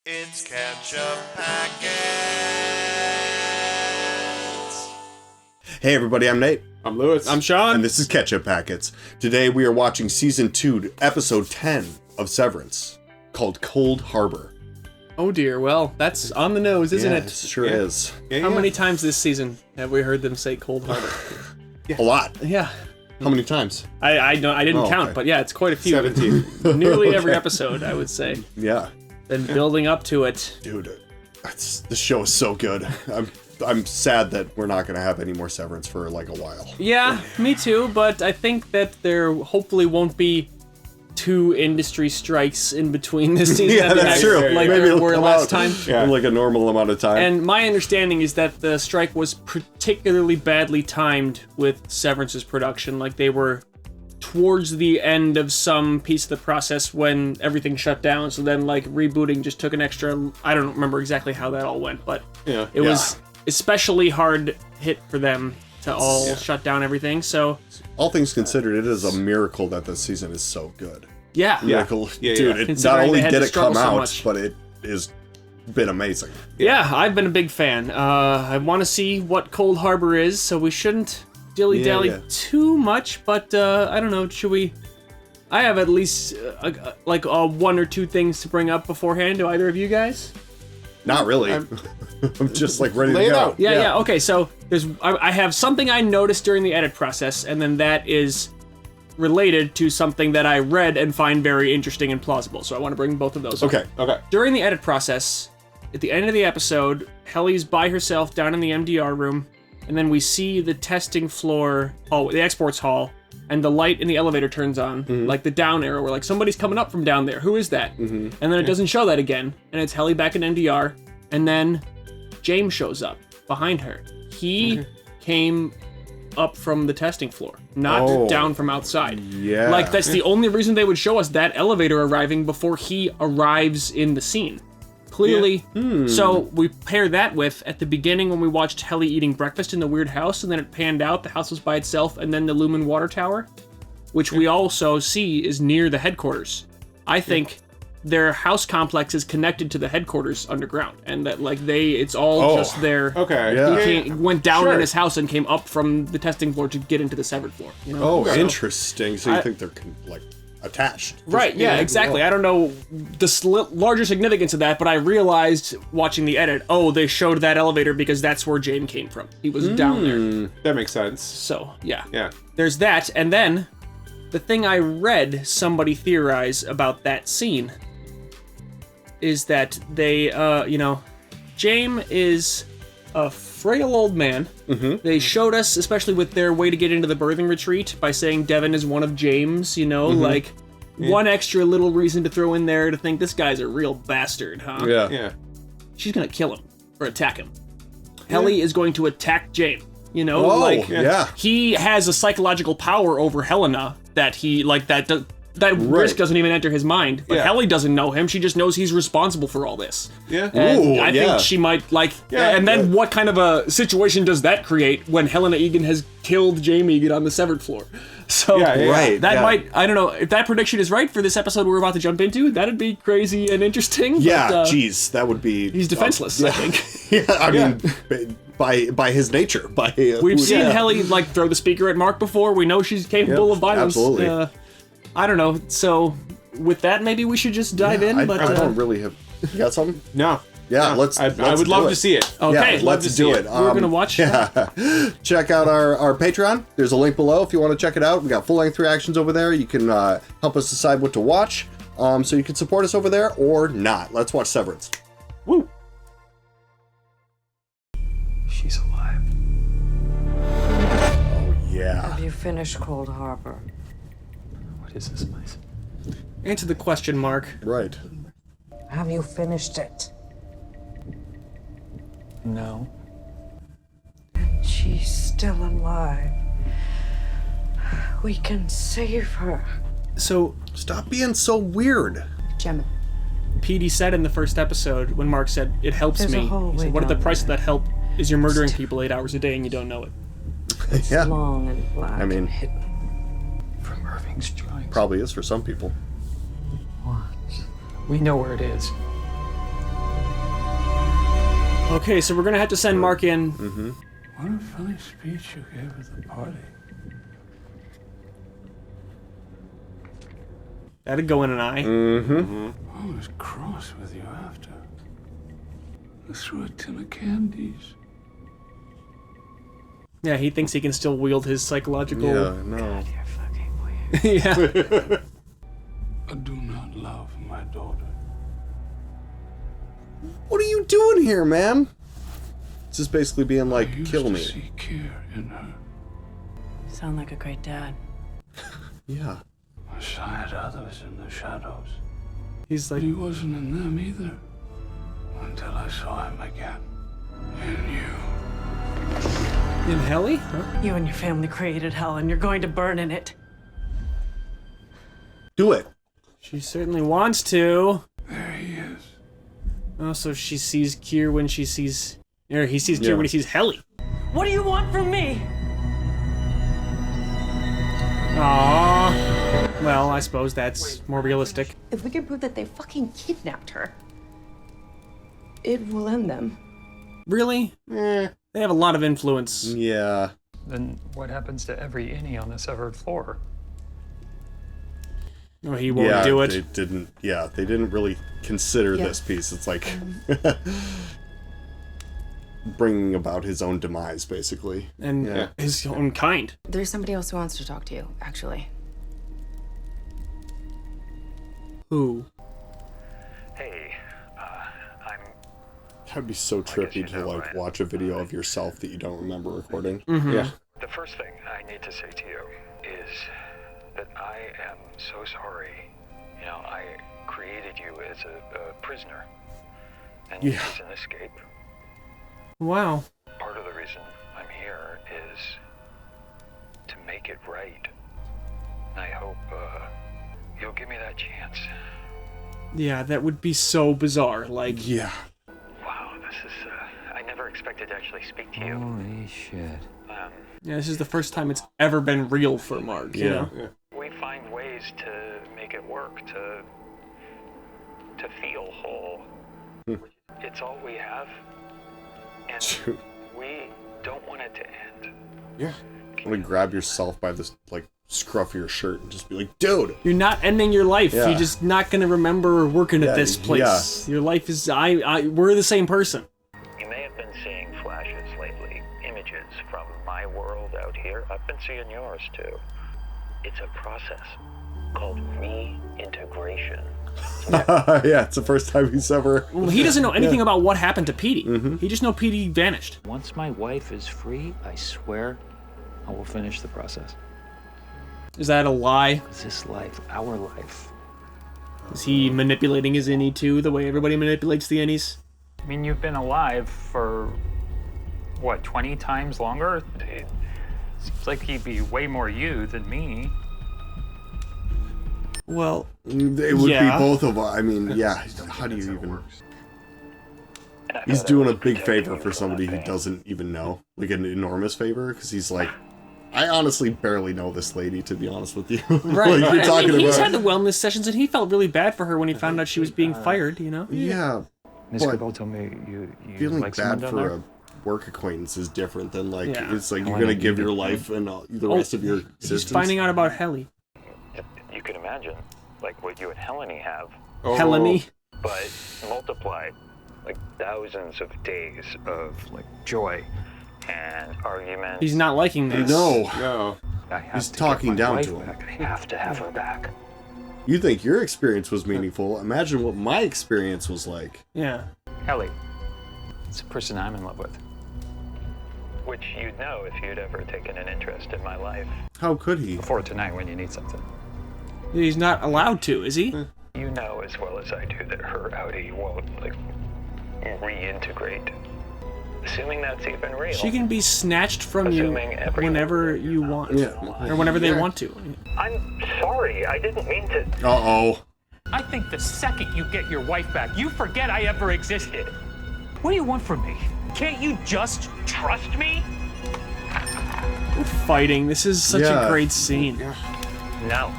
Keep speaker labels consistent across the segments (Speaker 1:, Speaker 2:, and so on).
Speaker 1: It's Ketchup Packets.
Speaker 2: Hey everybody, I'm Nate.
Speaker 3: I'm Lewis.
Speaker 4: I'm Sean.
Speaker 2: And this is Ketchup Packets. Today we are watching Season 2, Episode 10 of Severance, called Cold Harbor.
Speaker 4: Oh dear, well, that's on the nose, isn't
Speaker 2: Yeah,
Speaker 4: it?
Speaker 2: it sure is.
Speaker 4: How many times this season have we heard them say Cold Harbor?
Speaker 2: A lot.
Speaker 4: Yeah.
Speaker 2: How many times?
Speaker 4: I didn't count,
Speaker 2: okay.
Speaker 4: but yeah, it's quite a few.
Speaker 3: 17.
Speaker 4: Nearly every episode, I would say.
Speaker 2: Yeah.
Speaker 4: Been building up to it.
Speaker 2: Dude, this show is so good. I'm sad that we're not going to have any more Severance for like a while.
Speaker 4: Yeah, me too, but I think that there hopefully won't be two industry strikes in between this season.
Speaker 2: Yeah, that's true.
Speaker 4: Like
Speaker 2: Maybe
Speaker 4: there
Speaker 2: it'll
Speaker 4: were
Speaker 2: come
Speaker 4: last
Speaker 2: out
Speaker 4: time.
Speaker 3: Yeah.
Speaker 2: in like a normal amount of time.
Speaker 4: And my understanding is that the strike was particularly badly timed with Severance's production. Like they were towards the end of some piece of the process when everything shut down. So then like rebooting just took an extra, I don't remember exactly how that all went, but
Speaker 3: Yeah.
Speaker 4: it was especially hard hit for them to all shut down everything. So
Speaker 2: All things considered, it is a miracle that this season is so good.
Speaker 4: yeah.
Speaker 2: Miracle.
Speaker 3: Yeah,
Speaker 2: Dude,
Speaker 3: yeah.
Speaker 2: it not
Speaker 4: Considering
Speaker 2: only
Speaker 4: they had
Speaker 2: did
Speaker 4: to
Speaker 2: it come
Speaker 4: struggle so
Speaker 2: out,
Speaker 4: much.
Speaker 2: but it has been amazing.
Speaker 4: Yeah, I've been a big fan. I want to see what Cold Harbor is, so we shouldn't dilly-dally
Speaker 2: Yeah.
Speaker 4: too much, but I don't know, should we... I have at least one or two things to bring up beforehand. Do either of you guys?
Speaker 2: Not really. I'm just like ready
Speaker 3: Lay
Speaker 2: to
Speaker 3: it
Speaker 2: go.
Speaker 3: out.
Speaker 4: Yeah. Okay, so I have something I noticed during the edit process, and then that is related to something that I read and find very interesting and plausible. So I want to bring both of those up.
Speaker 2: Okay.
Speaker 4: During the edit process, at the end of the episode, Helly's by herself down in the MDR room, and then we see the testing floor, the exports hall, and the light in the elevator turns on, like the down arrow. We're like, somebody's coming up from down there. Who is that? And then it doesn't show that again, and it's Helly back in MDR, and then James shows up behind her. He came up from the testing floor, not down from outside.
Speaker 2: Yeah.
Speaker 4: Like, that's the only reason they would show us that elevator arriving before he arrives in the scene. Clearly. So we pair that with, at the beginning when we watched Helly eating breakfast in the weird house, and then it panned out, the house was by itself, and then the Lumen water tower, which we also see is near the headquarters. I think their house complex is connected to the headquarters underground, and that like it's all just their...
Speaker 3: Okay.
Speaker 2: Yeah.
Speaker 4: He went down
Speaker 3: Sure.
Speaker 4: in his house and came up from the testing floor to get into the severed floor. You know?
Speaker 2: Oh,
Speaker 4: So-
Speaker 2: interesting. So you think they're like attached?
Speaker 4: Right, yeah, exactly. I don't know the larger significance of that, but I realized watching the edit, they showed that elevator because that's where James came from. He was down there.
Speaker 3: That makes sense.
Speaker 4: So, yeah.
Speaker 3: Yeah.
Speaker 4: There's that, and then the thing I read somebody theorize about that scene is that they, James is a frail old man. They showed us, especially with their way to get into the birthing retreat, by saying Devin is one of James, like one extra little reason to throw in there to think this guy's a real bastard, huh?
Speaker 2: Yeah.
Speaker 3: Yeah.
Speaker 4: She's gonna kill him or attack him. Helly is going to attack James.
Speaker 2: Oh, yeah.
Speaker 4: He has a psychological power over Helena that he that risk doesn't even enter his mind. But
Speaker 3: Yeah.
Speaker 4: Helly doesn't know him. She just knows he's responsible for all this.
Speaker 3: Yeah.
Speaker 4: And
Speaker 2: Ooh,
Speaker 4: I
Speaker 2: yeah.
Speaker 4: think she might and then what kind of a situation does that create when Helena Egan has killed Jamie Egan on the severed floor? So
Speaker 2: Right.
Speaker 4: that
Speaker 2: yeah.
Speaker 4: might, I don't know, if that prediction is right for this episode we're about to jump into, that'd be crazy and interesting.
Speaker 2: Yeah,
Speaker 4: but,
Speaker 2: geez, that would be...
Speaker 4: he's defenseless, I think.
Speaker 2: Yeah, I mean, by his nature.
Speaker 4: We've seen Helly throw the speaker at Mark before. We know she's capable of violence.
Speaker 2: absolutely.
Speaker 4: I don't know. So with that, maybe we should just dive in.
Speaker 2: I
Speaker 4: But
Speaker 2: don't really have... You got something?
Speaker 3: No.
Speaker 2: Yeah,
Speaker 3: No.
Speaker 2: let's
Speaker 3: I would
Speaker 2: do
Speaker 3: love
Speaker 2: it.
Speaker 3: to see it.
Speaker 4: okay,
Speaker 2: Yeah, let's do it.
Speaker 4: We're gonna watch.
Speaker 2: Yeah. Check out our Patreon. There's a link below if you want to check it out. We got full-length reactions over there. You can help us decide what to watch. So you can support us over there or not. Let's watch Severance.
Speaker 3: Woo.
Speaker 5: She's alive.
Speaker 2: Oh, yeah.
Speaker 6: Have you finished Cold Harbor?
Speaker 5: What is this place?
Speaker 4: Answer the question, Mark.
Speaker 2: Right.
Speaker 6: Have you finished it?
Speaker 5: No.
Speaker 6: She's still alive. We can save her.
Speaker 4: So
Speaker 2: Stop being so weird.
Speaker 6: Gemma.
Speaker 4: Petey said in the first episode when Mark said it helps
Speaker 6: There's a
Speaker 4: me.
Speaker 6: hallway
Speaker 4: He said, what if the
Speaker 6: down
Speaker 4: price of
Speaker 6: there.
Speaker 4: that help is you're murdering people 8 hours a day and you don't know it?
Speaker 2: Yeah,
Speaker 6: Long and black
Speaker 2: I mean-
Speaker 6: and hidden.
Speaker 5: From Irving's drawings.
Speaker 2: probably is for some people.
Speaker 5: What? We know where it is.
Speaker 4: Okay, so we're gonna have to send Mark in.
Speaker 3: What a funny speech you gave at the party.
Speaker 4: That'd go in an eye.
Speaker 3: I was cross with you after. I threw a tin of candies.
Speaker 4: Yeah, he thinks he can still wield his psychological.
Speaker 2: Yeah, no.
Speaker 6: You're fucking weird.
Speaker 4: Yeah.
Speaker 3: I do not love my daughter.
Speaker 2: What are you doing here, man? It's just basically being
Speaker 3: I
Speaker 2: like,
Speaker 3: used
Speaker 2: kill
Speaker 3: to
Speaker 2: me.
Speaker 3: see care in her.
Speaker 6: Sound like a great dad.
Speaker 2: Yeah.
Speaker 3: I shied others in the shadows.
Speaker 4: He's
Speaker 3: But
Speaker 4: like,
Speaker 3: he wasn't in them either. Until I saw him again. In you.
Speaker 4: in Helly? Huh?
Speaker 6: You and your family created hell, and you're going to burn in it.
Speaker 2: Do it.
Speaker 4: She certainly wants to.
Speaker 3: There he is.
Speaker 4: Oh, so she sees Kier when she sees. Or he sees Kier
Speaker 2: Yeah.
Speaker 4: when he sees Helly.
Speaker 6: What do you want from me?
Speaker 4: Aww. Well, I suppose that's more realistic.
Speaker 7: If we can prove that they fucking kidnapped her, it will end them.
Speaker 4: Really? They have a lot of influence.
Speaker 2: Yeah.
Speaker 5: Then what happens to every innie on the severed floor?
Speaker 4: No, he won't
Speaker 2: Yeah,
Speaker 4: do it.
Speaker 2: They didn't. Yeah, they didn't really consider
Speaker 7: Yeah.
Speaker 2: this piece. It's like bringing about his own demise, basically.
Speaker 4: And
Speaker 2: Yeah.
Speaker 4: his own kind.
Speaker 7: There's somebody else who wants to talk to you, actually.
Speaker 4: Who?
Speaker 8: Hey, I'm.
Speaker 2: That'd be so trippy to like watch a video of yourself that you don't remember recording.
Speaker 4: Mm-hmm.
Speaker 2: Yeah.
Speaker 8: The first thing I need to say to you is that I am so sorry. You know, I created you as a prisoner, and
Speaker 2: Yeah.
Speaker 8: as an escape.
Speaker 4: Wow.
Speaker 8: Part of the reason I'm here is to make it right. I hope you'll give me that chance.
Speaker 4: Yeah, that would be so bizarre. Like,
Speaker 2: Yeah.
Speaker 8: Wow, this is. I never expected to actually speak to you.
Speaker 5: Holy shit.
Speaker 4: yeah, this is the first time it's ever been real for Mark. You know?
Speaker 8: We find ways to make it work, to feel whole. It's all we have, and
Speaker 2: Shoot.
Speaker 8: we don't want it to end.
Speaker 2: Yeah. I'm gonna grab yourself by this like scruff of your shirt and just be like, dude.
Speaker 4: You're not ending your life.
Speaker 2: Yeah.
Speaker 4: You're just not gonna remember working
Speaker 2: Yeah,
Speaker 4: at this place. Your life is. We're the same person.
Speaker 8: You may have been seeing flashes lately, images from my world out here. I've been seeing yours too. It's a process called reintegration.
Speaker 2: Yeah, it's the first time he's ever.
Speaker 4: Well, he doesn't know anything about what happened to Petey. He just knows Petey vanished.
Speaker 5: Once my wife is free, I swear I will finish the process.
Speaker 4: Is that a lie?
Speaker 5: Is this life, our life?
Speaker 4: Is he manipulating his innie too, the way everybody manipulates the innies?
Speaker 9: I mean, you've been alive for, what, 20 times longer? It seems like he'd be way more you than me.
Speaker 4: Well,
Speaker 2: It would
Speaker 4: Yeah.
Speaker 2: be both of us. I mean, yeah. How do you even? He's doing a big favor for somebody he doesn't even know, like an enormous favor, because he's like, I honestly barely know this lady, to be honest with you.
Speaker 4: right.
Speaker 2: Like, you're
Speaker 4: I
Speaker 2: talking
Speaker 4: mean, he's
Speaker 2: about.
Speaker 4: had the wellness sessions, and he felt really bad for her when he found out she was being fired. You know?
Speaker 2: Yeah,
Speaker 5: Miss
Speaker 2: But
Speaker 5: Cabell told me you
Speaker 2: feeling
Speaker 5: like someone
Speaker 2: bad
Speaker 5: down
Speaker 2: for
Speaker 5: there?
Speaker 2: a work acquaintance is different than like
Speaker 4: Yeah.
Speaker 2: it's like
Speaker 5: I
Speaker 2: you're
Speaker 5: wanna
Speaker 2: gonna give
Speaker 5: give
Speaker 2: your
Speaker 5: it-
Speaker 2: life and the rest of your
Speaker 4: He's
Speaker 2: existence.
Speaker 4: finding out about Helly.
Speaker 8: You can imagine, like what you and Helene have,
Speaker 4: Heleny.
Speaker 8: but multiplied, like thousands of days of
Speaker 5: Like joy.
Speaker 8: and arguments.
Speaker 4: He's not liking this.
Speaker 2: No,
Speaker 5: I have
Speaker 2: He's
Speaker 5: to get
Speaker 2: talking
Speaker 5: my
Speaker 2: down
Speaker 5: wife
Speaker 2: to him.
Speaker 5: back.
Speaker 8: I have to have her back.
Speaker 2: you think your experience was meaningful? Imagine what my experience was like.
Speaker 4: Yeah.
Speaker 9: Ellie,
Speaker 5: It's a person I'm in love with.
Speaker 8: Which you'd know if you'd ever taken an interest in my life.
Speaker 2: How could he?
Speaker 5: Before tonight when you need something.
Speaker 4: He's not allowed to, is he?
Speaker 8: You know as well as I do that her outie won't, like, reintegrate. Assuming that's even real.
Speaker 4: She can be snatched from you
Speaker 8: Assuming everyone
Speaker 4: whenever you want.
Speaker 2: Yeah.
Speaker 4: Or whenever they want to.
Speaker 8: I'm sorry, I didn't mean to.
Speaker 2: Uh-oh.
Speaker 9: I think the second you get your wife back, you forget I ever existed. What do you want from me? Can't you just trust me?
Speaker 4: Fighting. This is such
Speaker 2: Yeah.
Speaker 4: a great scene.
Speaker 9: No.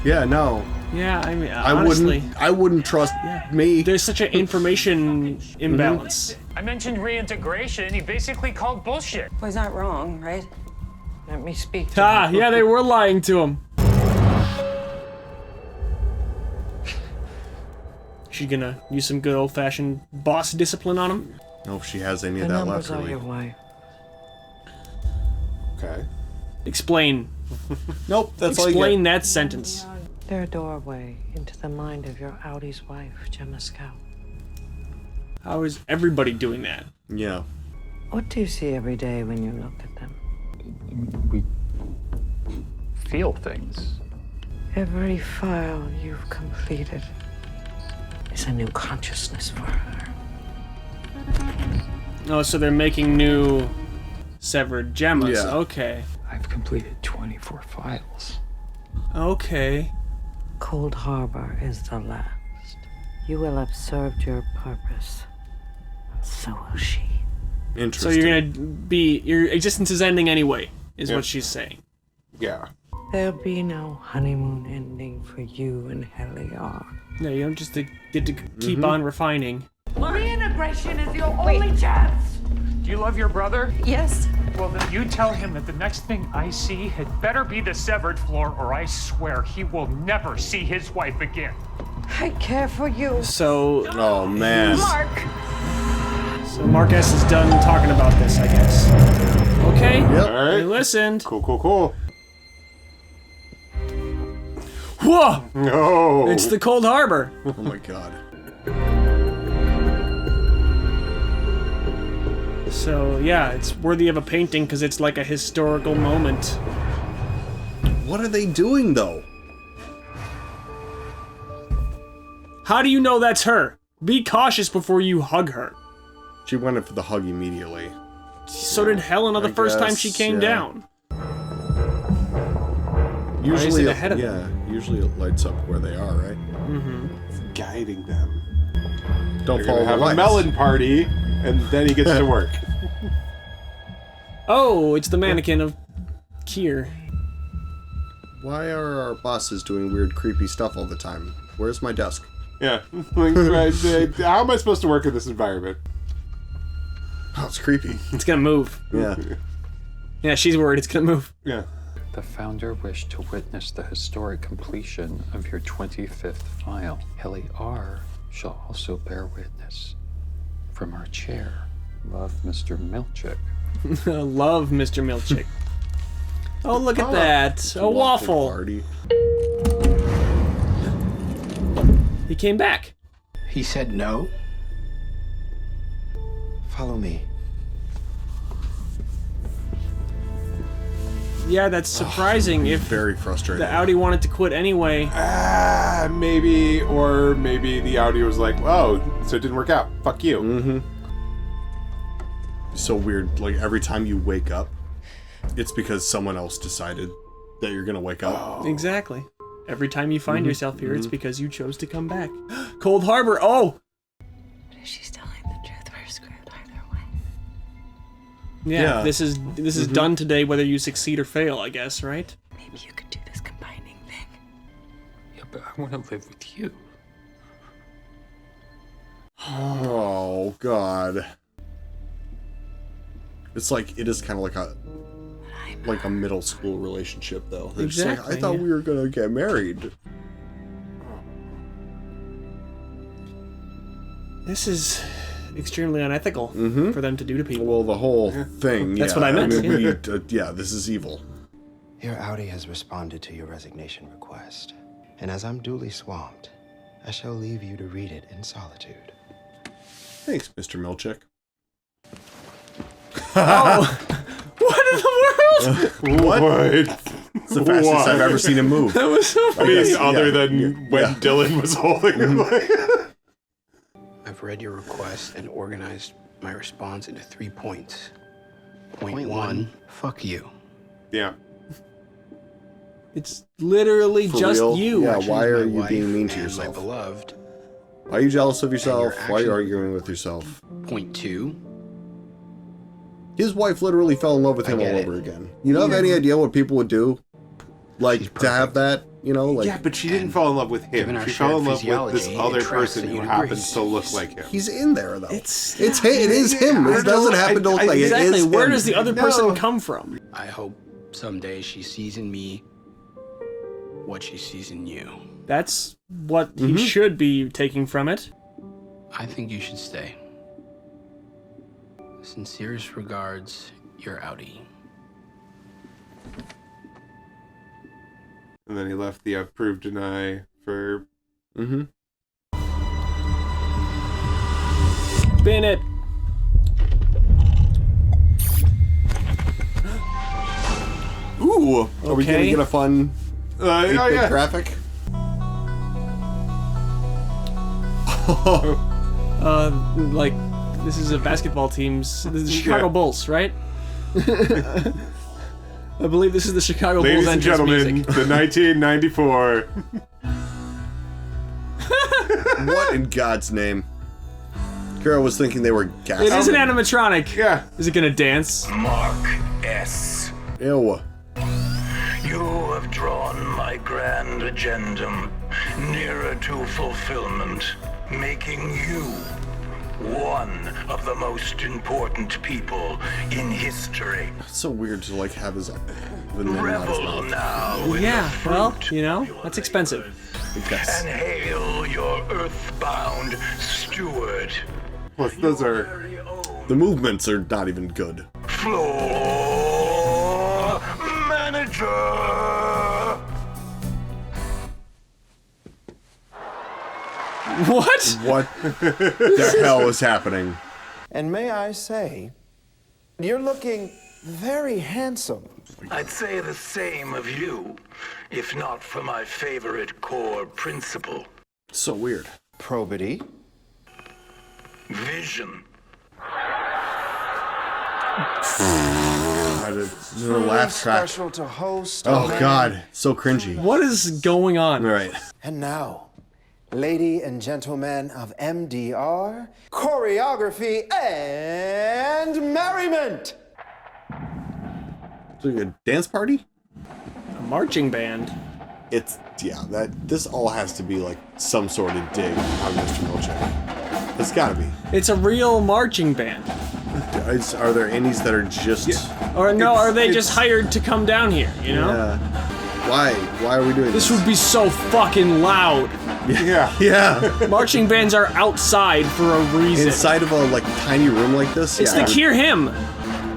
Speaker 2: Yeah, no.
Speaker 4: Yeah, I mean, honestly,
Speaker 2: I wouldn't trust me.
Speaker 4: there's such an information imbalance.
Speaker 9: I mentioned reintegration. He basically called bullshit.
Speaker 10: Well, he's not wrong, right? Let me speak to
Speaker 4: Ah,
Speaker 10: him.
Speaker 4: yeah, they were lying to him. She gonna use some good old-fashioned boss discipline on him?
Speaker 2: I don't know if she has any
Speaker 10: The
Speaker 2: of that
Speaker 10: numbers
Speaker 2: left,
Speaker 10: are
Speaker 2: really.
Speaker 10: your wife.
Speaker 11: Okay.
Speaker 4: Explain.
Speaker 2: Nope, that's all you
Speaker 4: Explain
Speaker 2: get.
Speaker 4: that sentence.
Speaker 10: They're a doorway into the mind of your Audi's wife, Gemma Scout.
Speaker 4: How is everybody doing that?
Speaker 2: Yeah.
Speaker 10: What do you see every day when you look at them?
Speaker 9: We feel things.
Speaker 10: Every file you've completed is a new consciousness for her.
Speaker 4: Oh, so they're making new severed gemmas.
Speaker 2: Yeah.
Speaker 4: Okay.
Speaker 9: I've completed 24 files.
Speaker 4: Okay.
Speaker 10: Cold Harbor is the last. You will have served your purpose. So will she.
Speaker 4: So
Speaker 2: Interesting.
Speaker 4: you're gonna be... Your existence is ending anyway, is what she's saying.
Speaker 11: Yeah.
Speaker 10: There'll be no honeymoon ending for you and Heliar.
Speaker 4: No, you don't just get to keep on refining.
Speaker 6: Reintegration is your only chance.
Speaker 9: Do you love your brother?
Speaker 6: Yes.
Speaker 9: Well, then you tell him that the next thing I see had better be the severed floor, or I swear he will never see his wife again.
Speaker 10: I care for you.
Speaker 4: So...
Speaker 2: Oh, man.
Speaker 6: Mark.
Speaker 4: So Marcus is done talking about this, I guess. Okay.
Speaker 2: Yep.
Speaker 11: All right.
Speaker 4: I listened.
Speaker 11: Cool.
Speaker 4: Whoa!
Speaker 11: No.
Speaker 4: It's the Cold Harbor.
Speaker 2: Oh, my God.
Speaker 4: So, yeah, it's worthy of a painting because it's like a historical moment.
Speaker 2: What are they doing, though?
Speaker 4: How do you know that's her? Be cautious before you hug her.
Speaker 2: She went in for the hug immediately.
Speaker 4: So did Helena the
Speaker 2: I
Speaker 4: first time
Speaker 2: guess,
Speaker 4: she came
Speaker 2: yeah.
Speaker 4: down.
Speaker 2: Usually,
Speaker 4: it ahead of
Speaker 2: yeah, usually it lights up where they are, right?
Speaker 11: It's guiding them.
Speaker 2: Don't
Speaker 11: They're
Speaker 2: follow
Speaker 11: gonna
Speaker 2: the
Speaker 11: have a
Speaker 2: lights.
Speaker 11: melon party, and then he gets to work.
Speaker 4: Oh, it's the mannequin of Kier.
Speaker 2: Why are our bosses doing weird, creepy stuff all the time? Where's my desk?
Speaker 11: Yeah. Like, how am I supposed to work in this environment?
Speaker 2: Oh, it's creepy.
Speaker 4: It's gonna move.
Speaker 2: Yeah.
Speaker 4: Yeah, she's worried it's gonna move.
Speaker 11: Yeah.
Speaker 8: The founder wished to witness the historic completion of your 25th file. Heli R shall also bear witness. From our chair, love, Mr. Milchick.
Speaker 4: Love Mr. Milchick. Oh, look at that. A waffle.
Speaker 2: Party.
Speaker 4: He came back.
Speaker 12: He said no? Follow me.
Speaker 4: Yeah, that's surprising if
Speaker 2: Very frustrating.
Speaker 4: the Audi wanted to quit anyway.
Speaker 11: Maybe, or maybe the Audi was like, oh, so it didn't work out. Fuck you.
Speaker 2: Mm-hmm. So weird. Like, every time you wake up, it's because someone else decided that you're gonna wake up.
Speaker 4: Exactly. Every time you find yourself here, it's because you chose to come back. Cold Harbor, oh!
Speaker 7: But if she's telling the truth, we're screwed either way.
Speaker 4: Yeah,
Speaker 2: Yeah.
Speaker 4: this is done today whether you succeed or fail, I guess, right?
Speaker 7: Maybe you could do this combining thing.
Speaker 8: Yeah, but I want to live with you.
Speaker 2: Oh, God. It's like, it is kind of like a middle school relationship, though. They're just
Speaker 4: Exactly,
Speaker 2: like, I thought
Speaker 4: yeah.
Speaker 2: we were gonna get married.
Speaker 4: This is extremely unethical for them to do to people.
Speaker 2: Well, the whole thing,
Speaker 4: That's
Speaker 2: yeah.
Speaker 4: what I meant,
Speaker 2: Yeah, this is evil.
Speaker 12: Your Audi has responded to your resignation request. And as I'm duly swamped, I shall leave you to read it in solitude.
Speaker 2: Thanks, Mr. Milchick.
Speaker 4: What in the world?
Speaker 2: What? It's the fastest
Speaker 11: What?
Speaker 2: I've ever seen him move.
Speaker 4: That was so
Speaker 2: I
Speaker 4: funny.
Speaker 2: guess,
Speaker 11: Other
Speaker 2: yeah,
Speaker 11: than when
Speaker 2: yeah.
Speaker 11: Dylan was holding him. Like,
Speaker 12: I've read your request and organized my response into 3 points. Point one, fuck you.
Speaker 11: yeah.
Speaker 4: It's literally
Speaker 2: For
Speaker 4: just
Speaker 2: real?
Speaker 4: you.
Speaker 2: Yeah,
Speaker 12: Choose
Speaker 2: why are
Speaker 12: my
Speaker 2: you
Speaker 12: wife
Speaker 2: being mean to
Speaker 12: and
Speaker 2: yourself?
Speaker 12: My beloved.
Speaker 2: Why are you jealous of yourself?
Speaker 12: And your
Speaker 2: Why are you
Speaker 12: action-
Speaker 2: arguing with yourself?
Speaker 12: Point two,
Speaker 2: His wife literally fell in love with
Speaker 12: I
Speaker 2: him all
Speaker 12: get it.
Speaker 2: over again. You know, have any idea what people would do? Like,
Speaker 12: She's
Speaker 2: to have that You know, like...
Speaker 11: Yeah, but she didn't fall in love with him.
Speaker 12: Given our
Speaker 11: She fell in love
Speaker 12: shared
Speaker 11: with this
Speaker 12: physiology,
Speaker 11: other
Speaker 12: it tracks
Speaker 11: person
Speaker 12: that
Speaker 11: who
Speaker 12: you'd
Speaker 11: happens
Speaker 12: agree.
Speaker 11: to look like him.
Speaker 2: He's in there, though. It is
Speaker 11: yeah,
Speaker 2: him. It doesn't happen to look like it.
Speaker 4: Exactly.
Speaker 2: It is
Speaker 4: Where
Speaker 2: him.
Speaker 4: does the other person come from?
Speaker 12: I hope someday she sees in me what she sees in you.
Speaker 4: That's what he should be taking from it.
Speaker 12: I think you should stay. Sincerest regards, your outie.
Speaker 11: And then he left the approve deny for...
Speaker 4: Spin it.
Speaker 2: Ooh, are we gonna
Speaker 4: Okay.
Speaker 2: get a fun 8-bit
Speaker 11: yeah.
Speaker 2: graphic?
Speaker 4: Like, this is a basketball team's... This is the Chicago Bulls, right? I believe this is the Chicago
Speaker 11: Ladies
Speaker 4: Bulls
Speaker 11: and
Speaker 4: entrance
Speaker 11: gentlemen,
Speaker 4: music.
Speaker 11: the 1994...
Speaker 2: What in God's name? Kara was thinking they were gas.
Speaker 4: It is an animatronic.
Speaker 11: Yeah.
Speaker 4: Is it gonna dance?
Speaker 3: Mark S.
Speaker 2: Ew.
Speaker 3: You have drawn my grand agendum nearer to fulfillment, making you one of the most important people in history.
Speaker 2: It's so weird to like have his the name on his
Speaker 3: Revel
Speaker 2: mouth.
Speaker 3: now in
Speaker 4: Yeah,
Speaker 3: the
Speaker 4: well,
Speaker 3: fruit
Speaker 4: you know,
Speaker 3: of your
Speaker 4: that's expensive.
Speaker 2: Yes.
Speaker 3: and hail your earthbound steward.
Speaker 11: Plus, those are...
Speaker 2: The movements are not even good.
Speaker 3: Floor manager.
Speaker 4: What?
Speaker 2: What the hell is happening?
Speaker 13: And may I say, you're looking very handsome.
Speaker 3: I'd say the same of you, if not for my favorite core principle.
Speaker 2: So weird.
Speaker 13: Probity.
Speaker 3: Vision.
Speaker 2: The laugh track.
Speaker 13: Special to host.
Speaker 2: Oh God, so cringy.
Speaker 4: What is going on?
Speaker 2: All right.
Speaker 13: And now, lady and gentlemen of MDR, choreography and merriment.
Speaker 2: So a dance party?
Speaker 4: A marching band.
Speaker 2: It's this all has to be like some sort of dig on Mr. Milchick. It's gotta be.
Speaker 4: It's a real marching band.
Speaker 2: Are there indies that are just
Speaker 4: Or no, are they just hired to come down here, you know?
Speaker 2: Yeah. Why are we doing this?
Speaker 4: This would be so fucking loud.
Speaker 11: Yeah.
Speaker 2: Yeah.
Speaker 4: Marching bands are outside for a reason.
Speaker 2: Inside of a like tiny room like this?
Speaker 4: It's
Speaker 2: yeah.
Speaker 4: the Hear Him.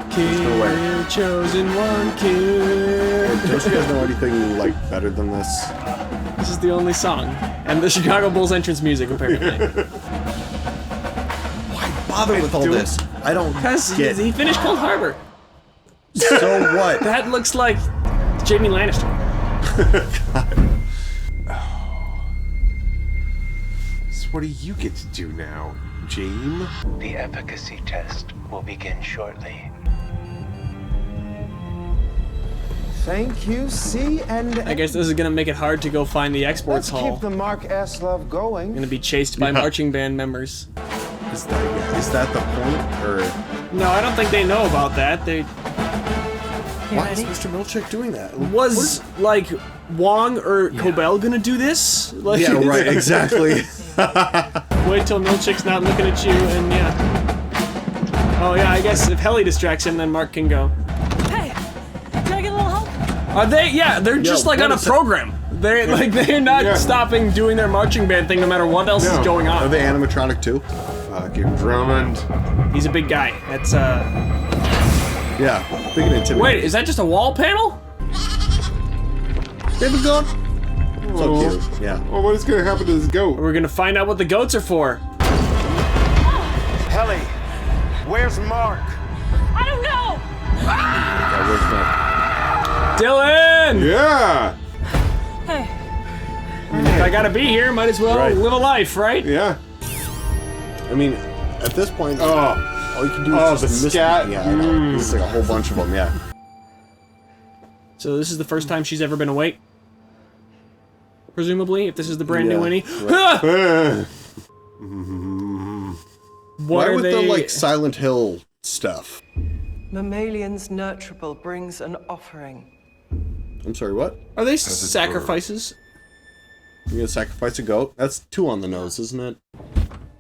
Speaker 2: Kid,
Speaker 4: chosen one kid.
Speaker 2: Don't you guys know anything like better than this?
Speaker 4: This is the only song. And the Chicago Bulls entrance music, apparently.
Speaker 2: Why bother with all this? I don't
Speaker 4: Because
Speaker 2: get.
Speaker 4: he finished Cold Harbor.
Speaker 2: So what?
Speaker 4: That looks like Jamie Lannister.
Speaker 11: So what do you get to do now, James?
Speaker 14: The efficacy test will begin shortly.
Speaker 13: Thank you, C and
Speaker 4: I guess this is gonna make it hard to go find the exports
Speaker 13: let's
Speaker 4: hall.
Speaker 13: keep the Mark S love going.
Speaker 4: Gonna be chased by marching band members.
Speaker 2: Is that the point? Or
Speaker 4: No, I don't think they know about that. They
Speaker 2: why is Mr. Milchick doing that?
Speaker 4: was like Wong or Cobell gonna do this? Like,
Speaker 2: Yeah, right, exactly.
Speaker 4: Wait till Milchick's not looking at you, and yeah. Oh yeah, I guess if Helly distracts him, then Mark can go.
Speaker 6: Hey, can I get a little help?
Speaker 4: Are they? Yeah, they're just like
Speaker 2: what
Speaker 4: on a
Speaker 2: is it?
Speaker 4: program. They're not stopping doing their marching band thing no matter what else is going on.
Speaker 2: Are they animatronic too?
Speaker 11: Fucking Drummond.
Speaker 4: He's a big guy. That's
Speaker 2: Yeah, big and intimidating.
Speaker 4: Wait, is that just a wall panel?
Speaker 2: David gone? So cute. Yeah.
Speaker 11: Well, what is gonna happen to this goat?
Speaker 4: We're gonna find out what the goats are for.
Speaker 13: Helly, where's Mark?
Speaker 6: I don't know.
Speaker 4: Dylan!
Speaker 11: Yeah.
Speaker 6: Hey.
Speaker 4: If I gotta be here, might as well live a life, right?
Speaker 11: Yeah.
Speaker 2: I mean, at this point, all you can do is just
Speaker 11: the
Speaker 2: miss
Speaker 11: scat.
Speaker 2: Yeah, I know. This is like a whole bunch of them. Yeah.
Speaker 4: So this is the first time she's ever been awake? Presumably, if this is the brand new Winnie.
Speaker 2: Right.
Speaker 4: What
Speaker 2: Why
Speaker 4: are
Speaker 2: with
Speaker 4: they...
Speaker 2: the like Silent Hill stuff?
Speaker 10: Mammalian's nurturable brings an offering.
Speaker 2: I'm sorry, what?
Speaker 4: Are they sacrifices?
Speaker 2: You're gonna sacrifice a goat? That's 2 on the nose, isn't it?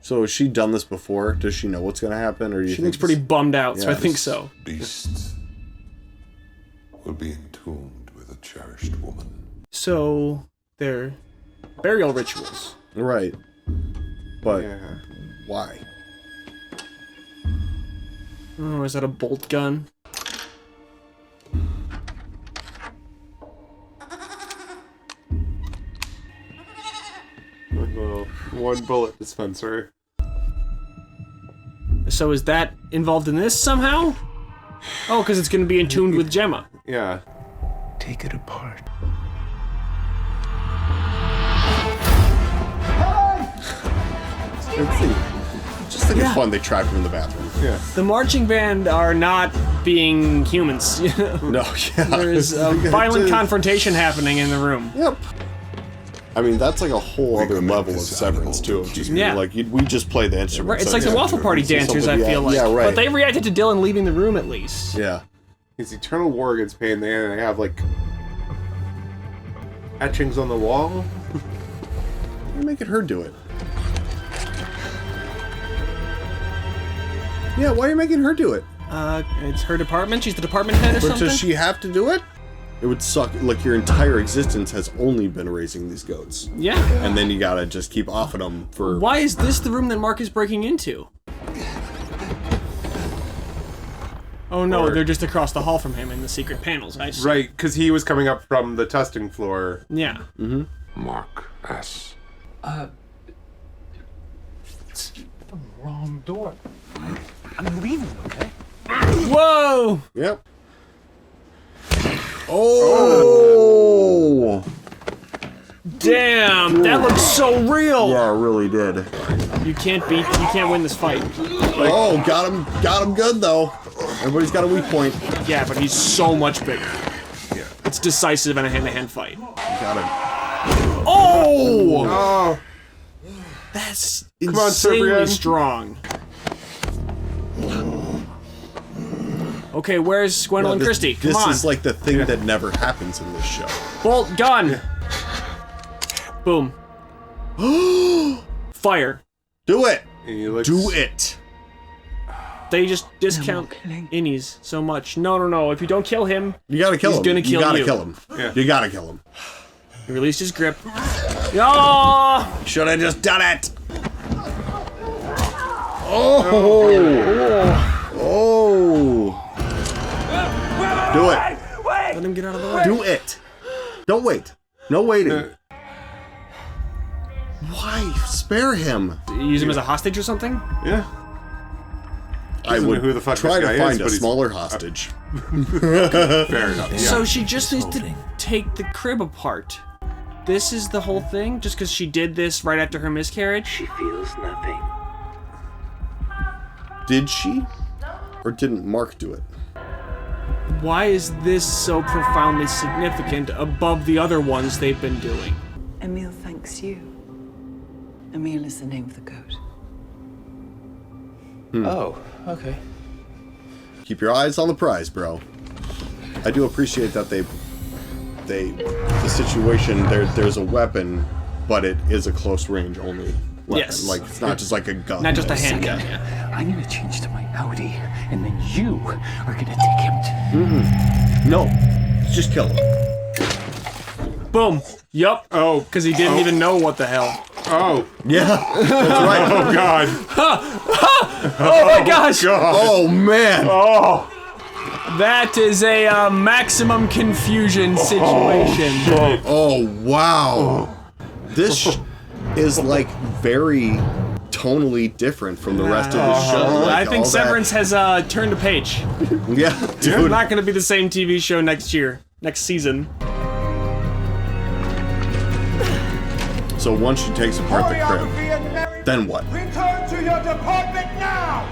Speaker 2: So has she done this before? Does she know what's gonna happen, or do you
Speaker 4: She
Speaker 2: think
Speaker 4: looks pretty bummed out, so I think
Speaker 3: This
Speaker 4: so.
Speaker 3: beast will be entombed with a cherished woman.
Speaker 4: So they're burial rituals.
Speaker 2: Right. But why?
Speaker 4: Oh, is that a bolt gun?
Speaker 11: Little 1 bullet dispenser.
Speaker 4: So is that involved in this somehow? Oh, because it's going to be entombed with Gemma.
Speaker 11: Yeah.
Speaker 14: Take it apart.
Speaker 2: Let's see. Just think it's fun they trapped him in the bathroom.
Speaker 11: Yeah.
Speaker 4: The marching band are not being humans.
Speaker 2: No, yeah.
Speaker 4: There's a violent confrontation happening in the room.
Speaker 2: Yep. I mean, that's like a whole other level of Severance, too. Of just being like, we just play the instruments.
Speaker 4: Right, it's like the Waffle Party dancers, I feel like.
Speaker 2: Yeah, right.
Speaker 4: But they reacted to Dylan leaving the room, at least.
Speaker 2: Yeah.
Speaker 11: His eternal war against pain, and they have, like, etchings on the wall.
Speaker 2: You're making her do it. Yeah, why are you making her do it?
Speaker 4: It's her department. She's the department head or
Speaker 2: But
Speaker 4: something.
Speaker 2: does she have to do it? It would suck. Like, your entire existence has only been raising these goats.
Speaker 4: Yeah.
Speaker 2: And then you gotta just keep offing them for...
Speaker 4: Why is this the room that Mark is breaking into? Oh no, they're just across the hall from him in the secret panels. I see.
Speaker 11: Right, because he was coming up from the testing floor.
Speaker 4: Yeah.
Speaker 2: Mm-hmm.
Speaker 3: Mark S.
Speaker 5: It's the wrong door. I'm leaving, okay?
Speaker 4: Whoa!
Speaker 2: Yep. Oh!
Speaker 4: Damn, that looks so real.
Speaker 2: Yeah, it really did.
Speaker 4: You can't win this fight.
Speaker 2: Oh, got him good though. Everybody's got a weak point.
Speaker 4: Yeah, but he's so much bigger. Yeah. It's decisive in a hand-to-hand fight.
Speaker 2: Got him.
Speaker 4: Oh!
Speaker 11: Oh!
Speaker 4: That's
Speaker 11: Come on,
Speaker 4: insanely
Speaker 11: Cyprian.
Speaker 4: strong. Okay, where's Gwendolyn Christie? Come on.
Speaker 2: This is like the thing that never happens in this show.
Speaker 4: Bolt gun. Boom. Fire.
Speaker 2: Do it.
Speaker 11: Do
Speaker 2: it.
Speaker 4: They just discount innies so much. No. If you don't kill him,
Speaker 2: You gotta kill him.
Speaker 4: he's gonna kill you.
Speaker 2: You gotta kill him.
Speaker 11: Yeah.
Speaker 2: You gotta kill him.
Speaker 4: He released his grip. Oh!
Speaker 2: Should I just done it? Oh! Do it.
Speaker 4: Let him get out of the way.
Speaker 2: Do it. Don't wait. No waiting. Why? Spare him.
Speaker 4: Use him as a hostage or something?
Speaker 11: Yeah.
Speaker 2: I
Speaker 11: Doesn't
Speaker 2: would
Speaker 11: know who the fuck
Speaker 2: try
Speaker 11: this
Speaker 2: to
Speaker 11: guy
Speaker 2: find
Speaker 11: is,
Speaker 2: a
Speaker 11: but he's-
Speaker 2: smaller hostage.
Speaker 11: Fair enough. Yeah.
Speaker 4: So she just needs to take the crib apart. This is the whole thing? Just because she did this right after her miscarriage?
Speaker 14: She feels nothing.
Speaker 2: Did she? Or didn't Mark do it?
Speaker 4: Why is this so profoundly significant above the other ones they've been doing?
Speaker 15: Emil thanks you. Emil is the name of the goat.
Speaker 5: Oh, okay.
Speaker 2: Keep your eyes on the prize, bro. I do appreciate that the situation, there's a weapon, but it is a close range only weapon.
Speaker 4: Yes.
Speaker 2: Like, it's not just like a gun.
Speaker 4: Not just a handgun, yeah.
Speaker 5: I'm gonna change to my Audi, and then you are gonna take him to...
Speaker 2: No. Just kill him.
Speaker 4: Boom. Yup.
Speaker 11: Oh.
Speaker 4: Because he didn't even know what the hell.
Speaker 11: Oh.
Speaker 2: Yeah. That's right.
Speaker 11: Oh, God.
Speaker 4: Oh my gosh.
Speaker 2: Oh, man.
Speaker 11: Oh.
Speaker 4: That is a maximum confusion situation.
Speaker 2: Oh, wow. This is like very tonally different from the rest of the show. Like,
Speaker 4: I think
Speaker 2: all
Speaker 4: Severance has turned a page.
Speaker 2: that- Yeah,
Speaker 4: It's
Speaker 2: dude.
Speaker 4: not going to be the same TV show next season.
Speaker 2: So once she takes apart the crib, then what?
Speaker 13: Return to your department now!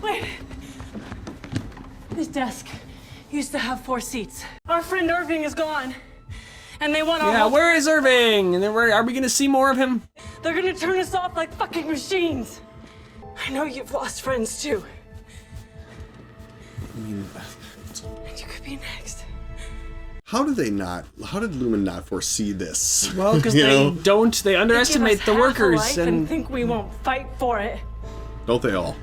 Speaker 6: Wait. This desk used to have 4 seats. Our friend Irving is gone. And they want our
Speaker 4: Yeah,
Speaker 6: whole-
Speaker 4: where is Irving? And then are we going to see more of him?
Speaker 6: They're gonna turn us off like fucking machines. I know you've lost friends too.
Speaker 2: I mean, next.
Speaker 6: And you could be next.
Speaker 2: How did Lumen not foresee this?
Speaker 4: Well, because they underestimate the workers
Speaker 6: and think we won't fight for it.
Speaker 2: Don't they all?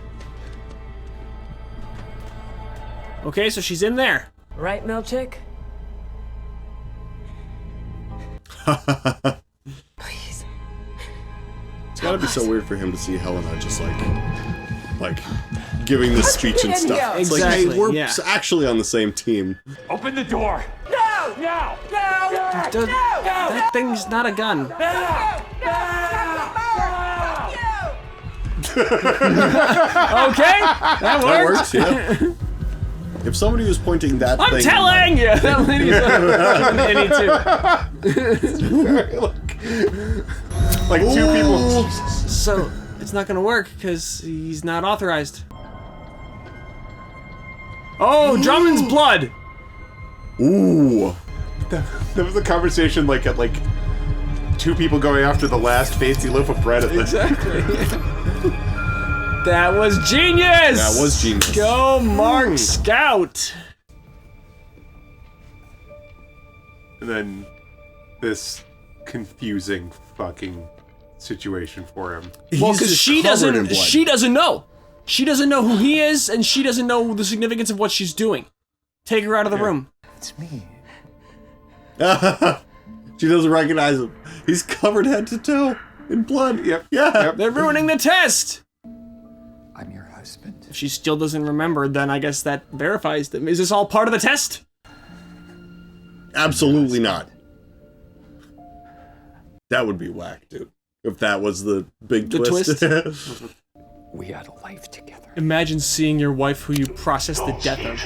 Speaker 4: Okay, so she's in there.
Speaker 6: Right, Milchick? Please.
Speaker 2: It's gotta be so weird for him to see Helena just like giving this speech and stuff. It's
Speaker 4: exactly,
Speaker 2: like, hey, we're actually on the same team.
Speaker 9: Open the door!
Speaker 6: No! No! No! No!
Speaker 4: That thing's not a gun. Okay, that works.
Speaker 2: That works, yeah. If somebody was pointing that
Speaker 4: I'm
Speaker 2: thing...
Speaker 4: telling you! That lady's an idiot too.
Speaker 11: Like two people.
Speaker 4: So, it's not gonna work, because he's not authorized. Oh, Drummond's blood!
Speaker 2: Ooh.
Speaker 11: There was a conversation like at like two people going after the last fancy loaf of bread at the...
Speaker 4: Exactly. That was genius!
Speaker 2: That was genius.
Speaker 4: Go, Mark Scout!
Speaker 11: And then this confusing fucking situation for him.
Speaker 4: Well, because she doesn't know. She doesn't know who he is, and she doesn't know the significance of what she's doing. Take her out of the room.
Speaker 5: It's me.
Speaker 2: She doesn't recognize him. He's covered head to toe in blood.
Speaker 11: Yep.
Speaker 2: Yeah.
Speaker 4: They're ruining the test!
Speaker 5: I'm your husband.
Speaker 4: If she still doesn't remember, then I guess that verifies them. Is this all part of the test?
Speaker 2: Absolutely not. That would be whack, dude. If that was the big twist.
Speaker 5: We had a life together.
Speaker 4: Imagine seeing your wife, who you processed the death of,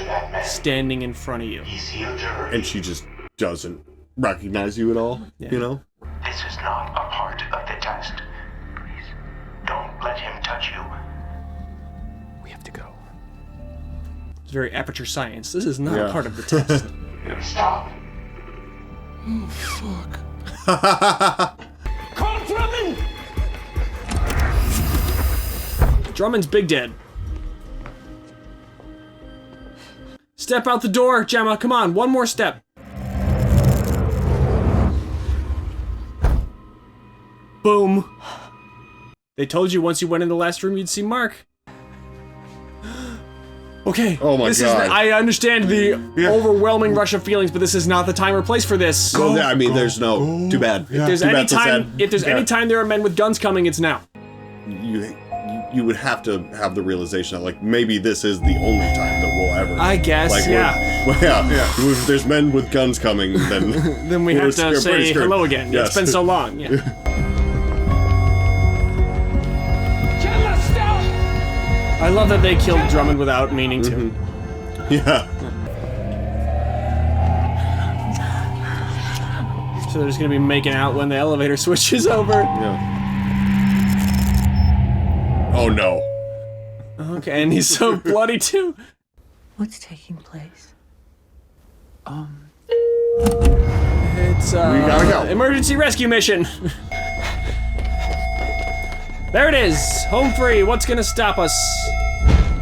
Speaker 4: standing in front of you.
Speaker 2: And she just doesn't recognize you at all, you know?
Speaker 14: This is not a part of the test. Please, don't let him touch you.
Speaker 5: We have to go.
Speaker 4: It's very aperture science. This is not a part of the test.
Speaker 14: Stop.
Speaker 3: Oh, fuck.
Speaker 6: Call Drummond!
Speaker 4: Drummond's big dead. Step out the door, Gemma. Come on, one more step. Boom. They told you once you went in the last room you'd see Mark. Okay.
Speaker 2: Oh my God.
Speaker 4: I understand the overwhelming rush of feelings, but this is not the time or place for this.
Speaker 2: There's no. Too bad.
Speaker 4: If there's any time there are men with guns coming, it's now.
Speaker 2: You would have to have the realization that, like, maybe this is the only time that we'll ever.
Speaker 4: I guess,
Speaker 2: like, If there's men with guns coming, then
Speaker 4: then we have to say hello again.
Speaker 2: Yes.
Speaker 4: It's been so long. Yeah. I love that they killed Drummond without meaning to.
Speaker 2: Yeah.
Speaker 4: So they're just gonna be making out when the elevator switches over.
Speaker 2: Yeah. Oh no.
Speaker 4: Okay, and he's so bloody too.
Speaker 10: What's taking place?
Speaker 4: It's
Speaker 2: we gotta go.
Speaker 4: Emergency rescue mission. There it is. Home free. What's gonna stop us?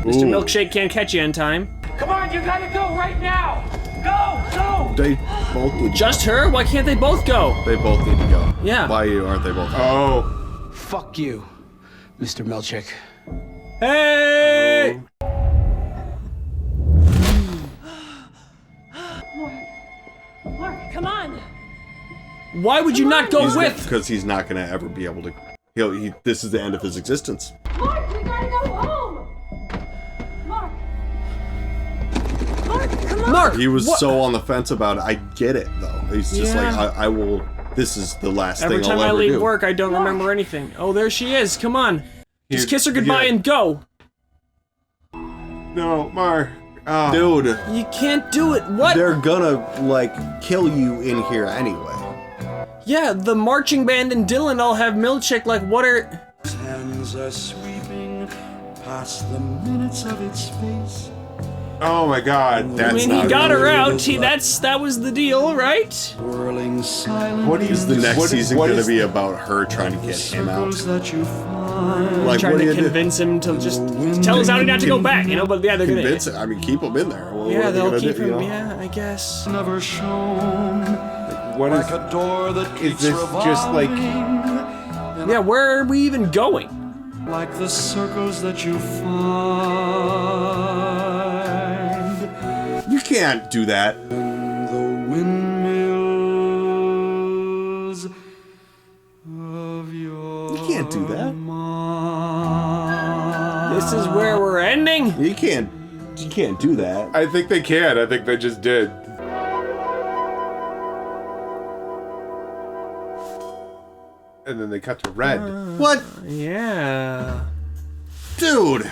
Speaker 4: Mr. Milkshake can't catch you in time.
Speaker 6: Come on, you gotta go right now! Go! Go!
Speaker 2: They both need to
Speaker 4: Just her? Why can't they both go?
Speaker 2: They both need to go.
Speaker 4: Yeah.
Speaker 2: Why aren't they both?
Speaker 11: Oh.
Speaker 13: Fuck you, Mr. Milchick.
Speaker 4: Hey!
Speaker 6: Mark, come on!
Speaker 4: Why would you not go with?
Speaker 2: Because he's not gonna ever be able to. This is the end of his existence.
Speaker 6: Mark, we gotta go home! Mark! Mark, come on!
Speaker 4: Mark!
Speaker 2: He was so on the fence about it. I get it, though. He's just like, I will. This is the last
Speaker 4: Every
Speaker 2: thing
Speaker 4: time
Speaker 2: I'll ever
Speaker 4: I leave
Speaker 2: do.
Speaker 4: work, I don't remember anything. Oh, there she is. Come on. Just kiss her goodbye and go.
Speaker 11: No, Mark. Oh.
Speaker 2: Dude.
Speaker 4: You can't do it. What?
Speaker 2: They're gonna, like, kill you in here anyway.
Speaker 4: Yeah, the marching band and Dylan all have Milchick. Like, what are...
Speaker 3: His hands are sweeping past the minutes of its face.
Speaker 11: Oh my God.
Speaker 4: I mean, he got her out. That was the deal, right?
Speaker 3: Swirling silence.
Speaker 2: What is the next season going to be about her trying to get him out?
Speaker 3: Like,
Speaker 4: trying to convince him to just tell his outie not to go back, you know? But yeah, they're
Speaker 2: convince him. I mean, keep him in there. What
Speaker 4: Yeah,
Speaker 2: are they
Speaker 4: they'll
Speaker 2: gonna
Speaker 4: keep
Speaker 2: do,
Speaker 4: him.
Speaker 2: you know?
Speaker 4: Yeah, I guess.
Speaker 3: Never shown.
Speaker 11: What is,
Speaker 3: Like a door that
Speaker 11: is
Speaker 3: keeps
Speaker 11: this just like...
Speaker 4: Yeah, where are we even going?
Speaker 3: Like the circles that you find.
Speaker 2: You can't do that.
Speaker 3: The windmills of your
Speaker 2: You can't do that.
Speaker 4: This is where we're ending?
Speaker 2: You can't do that.
Speaker 11: I think they can. I think they just did. And then they cut to red.
Speaker 2: What?
Speaker 4: Yeah.
Speaker 2: Dude!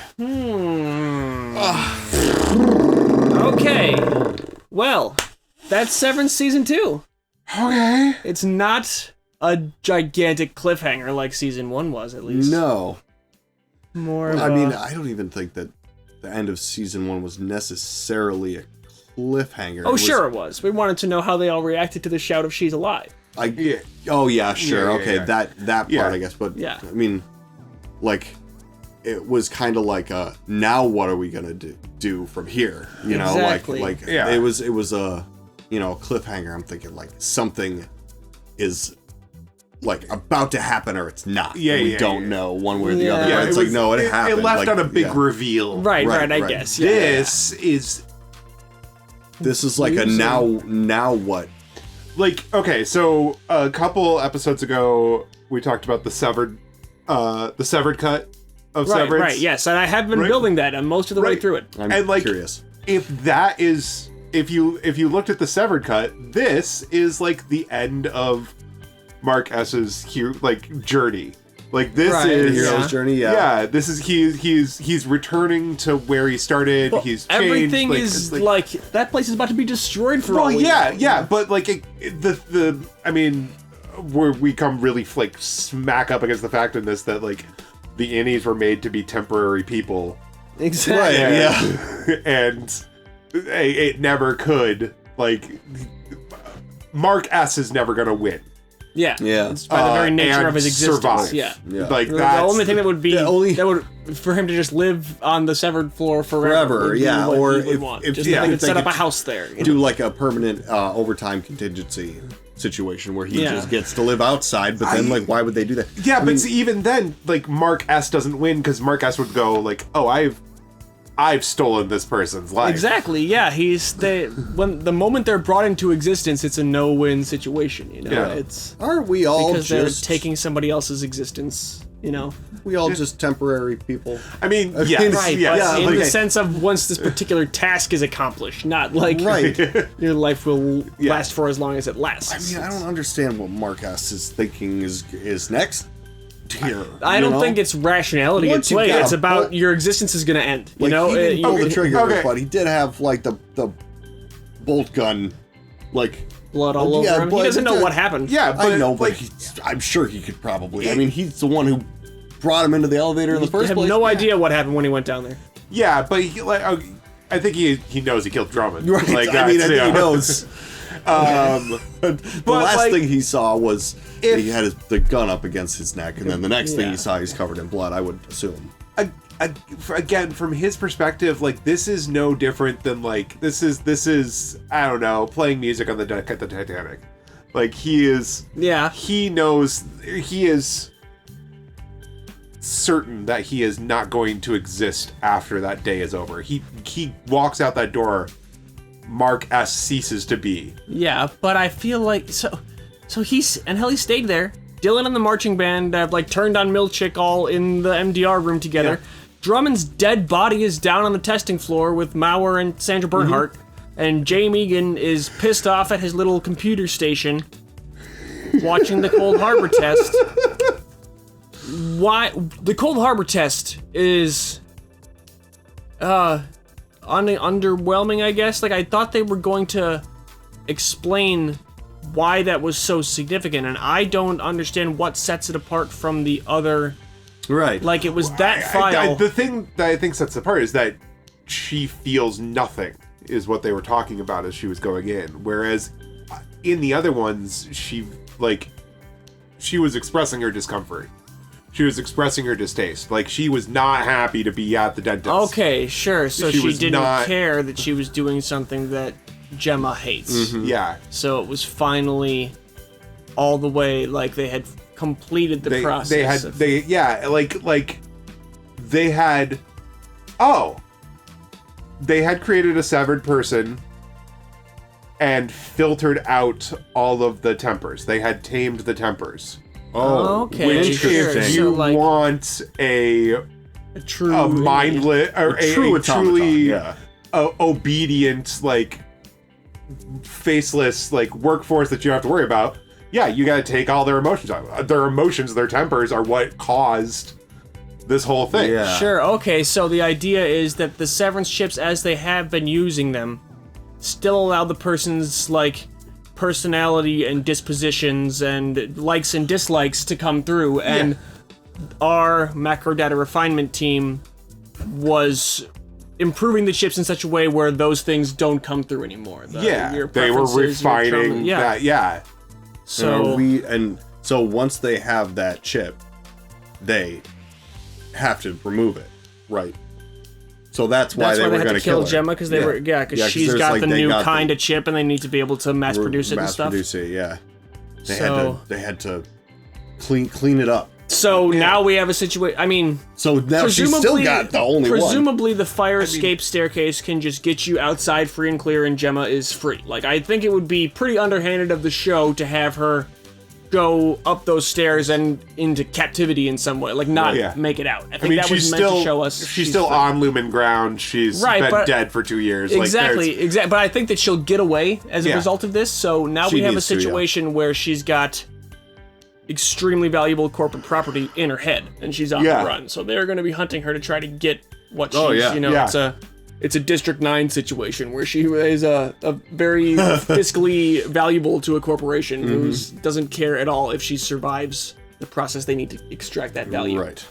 Speaker 4: Okay. Well, that's Severance Season 2.
Speaker 2: Okay.
Speaker 4: It's not a gigantic cliffhanger like Season 1 was, at least.
Speaker 2: No.
Speaker 4: More of
Speaker 2: I mean, I don't even think that the end of Season 1 was necessarily a cliffhanger.
Speaker 4: Oh, sure it was. We wanted to know how they all reacted to the shout of she's alive.
Speaker 2: Yeah. Oh, yeah, sure.
Speaker 11: Yeah,
Speaker 2: okay,
Speaker 11: yeah.
Speaker 2: that part, I guess. But,
Speaker 4: Yeah.
Speaker 2: I mean, like, it was kind of like a, now what are we going to do from here? You know,
Speaker 4: Exactly.
Speaker 2: like
Speaker 11: Yeah.
Speaker 2: it was a, you know, cliffhanger. I'm thinking, like, something is, like, about to happen or it's not.
Speaker 11: Yeah,
Speaker 2: We
Speaker 11: yeah,
Speaker 2: don't
Speaker 11: yeah.
Speaker 2: know one way or the
Speaker 4: Yeah.
Speaker 2: other.
Speaker 11: Yeah,
Speaker 2: But it's like, no, it happened.
Speaker 11: It left
Speaker 2: like,
Speaker 11: on a big
Speaker 2: yeah.
Speaker 11: reveal.
Speaker 4: Right,
Speaker 2: Right,
Speaker 4: I
Speaker 2: right.
Speaker 4: guess. Yeah.
Speaker 11: This is...
Speaker 2: This is like a now what?
Speaker 11: Like, okay, so a couple episodes ago, we talked about the severed cut of
Speaker 4: Right,
Speaker 11: Severance.
Speaker 4: right, yes. And I have been building that most of the way
Speaker 11: Right.
Speaker 4: through it.
Speaker 2: I'm
Speaker 11: And, like,
Speaker 2: curious.
Speaker 11: If that is... If you looked at the severed cut, this is like the end of Mark S's journey. Like this
Speaker 4: Right,
Speaker 11: is
Speaker 2: Hero's journey, yeah.
Speaker 11: Yeah, this is he's returning to where he started.
Speaker 4: Well,
Speaker 11: He's changed.
Speaker 4: everything
Speaker 11: like,
Speaker 4: is
Speaker 11: it's
Speaker 4: like that place is about to be destroyed for all
Speaker 11: well,
Speaker 4: we
Speaker 11: yeah,
Speaker 4: know.
Speaker 11: yeah, but like the I mean, where we come really like smack up against the fact in this that like the innies were made to be temporary people.
Speaker 4: Exactly.
Speaker 2: Yeah.
Speaker 11: And it never could. Like Mark S is never gonna win.
Speaker 4: Yeah.
Speaker 2: Yeah.
Speaker 4: It's by the very nature
Speaker 11: and
Speaker 4: of his existence.
Speaker 11: survive.
Speaker 4: Yeah.
Speaker 2: Yeah.
Speaker 11: Like
Speaker 4: The
Speaker 11: that's
Speaker 4: only thing that would be
Speaker 2: the only-
Speaker 4: that would for him to just live on the severed floor forever. would be
Speaker 2: yeah,
Speaker 4: what
Speaker 2: or
Speaker 4: he would
Speaker 2: if-
Speaker 4: want.
Speaker 2: if-
Speaker 4: just
Speaker 2: yeah,
Speaker 4: that they
Speaker 2: if
Speaker 4: could
Speaker 2: they
Speaker 4: set up
Speaker 2: could
Speaker 4: a house there. you
Speaker 2: do
Speaker 4: know?
Speaker 2: like a permanent overtime contingency situation where he
Speaker 4: Yeah.
Speaker 2: just gets to live outside, but then like why would they do that?
Speaker 11: Yeah,
Speaker 2: I
Speaker 11: but
Speaker 2: mean,
Speaker 11: see, even then, like Mark S doesn't win because Mark S would go like, "Oh, I've stolen this person's life."
Speaker 4: Exactly. Yeah. When the moment they're brought into existence, it's a no-win situation. You know,
Speaker 11: Yeah.
Speaker 4: it's
Speaker 2: aren't we all
Speaker 4: because they're
Speaker 2: just
Speaker 4: taking somebody else's existence. You know,
Speaker 2: we all just temporary people?
Speaker 11: I mean,
Speaker 2: mean,
Speaker 11: yes,
Speaker 4: right?
Speaker 11: yes.
Speaker 4: But in
Speaker 2: like-
Speaker 4: the sense of once this particular task is accomplished, not like
Speaker 2: Right.
Speaker 4: your life will last for as long as it lasts.
Speaker 2: I mean, I don't understand what Mark S is thinking is next here.
Speaker 4: I
Speaker 2: you
Speaker 4: don't
Speaker 2: know?
Speaker 4: think it's rationality at
Speaker 2: Once you
Speaker 4: play.
Speaker 2: got
Speaker 4: It's
Speaker 2: a
Speaker 4: about
Speaker 2: bolt-
Speaker 4: your existence is going to end. You
Speaker 2: Like,
Speaker 4: know,
Speaker 2: he didn't pull the trigger,
Speaker 11: okay.
Speaker 2: but he did have like the bolt gun, like
Speaker 4: blood all over him. He
Speaker 2: blood-
Speaker 4: doesn't know what happened.
Speaker 11: Yeah, but
Speaker 2: I know, but
Speaker 11: like,
Speaker 2: I'm sure he could probably. I mean, he's the one who brought him into the elevator in the
Speaker 4: I
Speaker 2: first
Speaker 4: have
Speaker 2: place.
Speaker 4: no idea what happened when he went down there.
Speaker 11: yeah, but I think he knows he killed Drummond.
Speaker 2: Right.
Speaker 11: Like,
Speaker 2: I mean, I
Speaker 11: that's,
Speaker 2: think he
Speaker 11: yeah.
Speaker 2: knows. The last
Speaker 11: like,
Speaker 2: thing he saw was
Speaker 11: if-
Speaker 2: he had the gun up against his neck, and then the next thing
Speaker 4: Yeah.
Speaker 2: he saw, he's covered in blood. I would assume.
Speaker 11: Again, from his perspective, like this is no different than like this is I don't know, playing music on the deck at the Titanic. Like he is.
Speaker 4: Yeah.
Speaker 11: He knows he is certain that he is not going to exist after that day is over. He walks out that door. Mark S ceases to be.
Speaker 4: Yeah, but I feel like so he stayed there. Dylan and the marching band have like turned on Milchick all in the MDR room together.
Speaker 11: Yeah.
Speaker 4: Drummond's dead body is down on the testing floor with Mauer and Sandra Bernhardt, and Jay Megan is pissed off at his little computer station, watching the Cold Harbor test. Why the Cold Harbor test is underwhelming, I guess. Like, I thought they were going to explain why that was so significant, and I don't understand what sets it apart from the other.
Speaker 2: Right.
Speaker 4: Like, it was that file.
Speaker 11: The thing that I think sets it apart is that she feels nothing, is what they were talking about as she was going in. Whereas in the other ones, she was expressing her discomfort. She was expressing her distaste. Like, she was not happy to be at the dentist.
Speaker 4: Okay, sure. So she
Speaker 11: was
Speaker 4: didn't
Speaker 11: not-
Speaker 4: care that she was doing something that Gemma hates.
Speaker 11: Yeah.
Speaker 4: So it was finally all the way, like they had completed the process.
Speaker 11: They had created a severed person and filtered out all of the tempers. They had tamed the tempers.
Speaker 4: Oh, okay.
Speaker 11: Which,
Speaker 4: Sure.
Speaker 11: if
Speaker 4: So,
Speaker 11: you
Speaker 4: like,
Speaker 11: want a
Speaker 4: true
Speaker 11: mindless or a
Speaker 2: true
Speaker 11: truly
Speaker 2: automaton,
Speaker 11: obedient, like faceless, like workforce that you don't have to worry about. Yeah, you got to take all their emotions out. Their emotions, their tempers, are what caused this whole thing.
Speaker 2: Yeah.
Speaker 4: Sure, okay, so the idea is that the severance chips, as they have been using them, still allow the person's, like, personality and dispositions and likes and dislikes to come through, and our macro data refinement team was improving the chips in such a way where those things don't come through anymore. Your
Speaker 11: they were
Speaker 4: preferences, your
Speaker 11: refining
Speaker 4: trauma-
Speaker 11: that. Yeah.
Speaker 4: So
Speaker 2: once they have that chip, they have to remove it, right? So that's why they were going to
Speaker 4: kill
Speaker 2: her.
Speaker 4: Gemma, because because she's
Speaker 2: there's,
Speaker 4: got
Speaker 2: like,
Speaker 4: the
Speaker 2: they
Speaker 4: new
Speaker 2: got
Speaker 4: kind of chip, and they need to be able to mass produce it and stuff.
Speaker 2: Mass produce it, yeah.
Speaker 4: So
Speaker 2: They had to clean it up.
Speaker 4: So now we have a situation. I mean,
Speaker 2: so now she's still got the only one.
Speaker 4: Presumably, the fire escape staircase can just get you outside free and clear, and Gemma is free. Like, I think it would be pretty underhanded of the show to have her go up those stairs and into captivity in some way, like not make it out. I think that was meant to show us
Speaker 11: she's still
Speaker 4: free.
Speaker 11: on Lumen ground. She's been dead for 2 years.
Speaker 4: Exactly. But I think that she'll get away as a result of this. So now we have a situation where she's got extremely valuable corporate property in her head, and she's on the run. So they're going to be hunting her to try to get what she's. It's a District 9 situation where she is a very fiscally valuable to a corporation who doesn't care at all if she survives the process they need to extract that value.
Speaker 2: Right.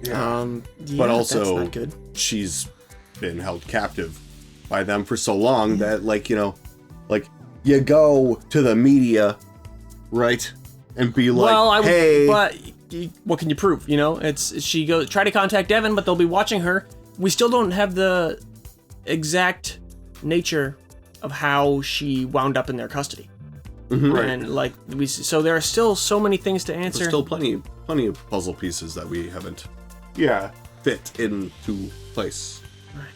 Speaker 4: But
Speaker 2: also,
Speaker 4: that's not good.
Speaker 2: She's been held captive by them for so long that, like, you go to the media, right, and be like, hey.
Speaker 4: But what can you prove? She goes try to contact Devin, but they'll be watching her. We still don't have the exact nature of how she wound up in their custody.
Speaker 2: Right.
Speaker 4: And so there are still so many things to answer.
Speaker 2: There's still plenty of puzzle pieces that we haven't fit into place